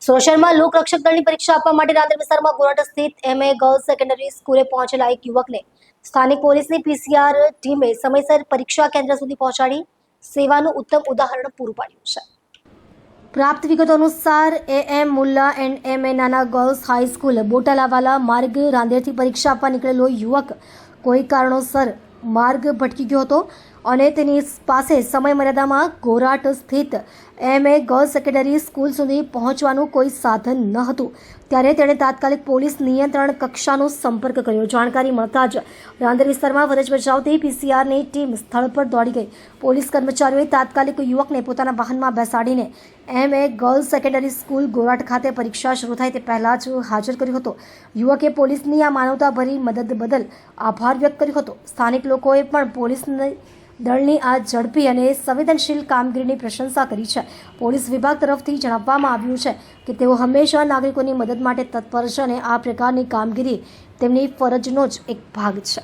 સોશિયલમાં લોકરક્ષક દળની પરીક્ષા આપવા માટે રાંદેર વિસ્તારમાં ગોરાટ સ્થિત એમએ ગર્લ્સ સેકન્ડરી સ્કૂલે પહોંચેલા એક યુવકને સ્થાનિક પોલીસની પીસીઆર ટીમે સમયસર પરીક્ષા કેન્દ્ર સુધી પહોંચાડી સેવાનું ઉત્તમ ઉદાહરણ પૂરું પાડ્યું છે। પ્રાપ્ત વિગતો અનુસાર એએમ મુલ્લા એન્ડ એમએ નાના ગર્લ્સ હાઈસ્કૂલ બોટાલાવાલા માર્ગ રાંદેરથી પરીક્ષા આપવા નીકળેલો યુવક કોઈ કારણોસર માર્ગ ભટકી ગયો હતો અને તેની પાસે સમય મર્યાદામાં ગોરાટ સ્થિત એમએ ગર્લ્સ સેકન્ડરી સ્કૂલ સુધી પહોંચવાનું કોઈ સાધન ન હતું। ત્યારે તેણે તાત્કાલિક પોલીસ નિયંત્રણ કક્ષાનો સંપર્ક કર્યો। જાણકારી મળતા જ રાંદેર વિસ્તારમાં ફરજ બજાવતી પીસીઆરની ટીમ સ્થળ પર દોડી ગઈ। પોલીસ કર્મચારીઓએ તાત્કાલિક યુવકને પોતાના વાહનમાં બેસાડીને MA girls secondary school Gorat ખાતે પરીક્ષા શરૂ થાય તે પહેલાં જ હાજર કર્યો હતો। યુવકે પોલીસની આ માનવતાભરી મદદ બદલ આભાર વ્યક્ત કર્યો હતો। સ્થાનિક લોકોએ પણ પોલીસની દળની આ ઝડપી અને સંવેદનશીલ કામગીરીની પ્રશંસા કરી છે। પોલીસ વિભાગ તરફથી જણાવવામાં આવ્યું છે કે તેઓ હંમેશા નાગરિકોની મદદ માટે તત્પર છે અને આ પ્રકારની કામગીરી તેમની ફરજનો જ એક ભાગ છે।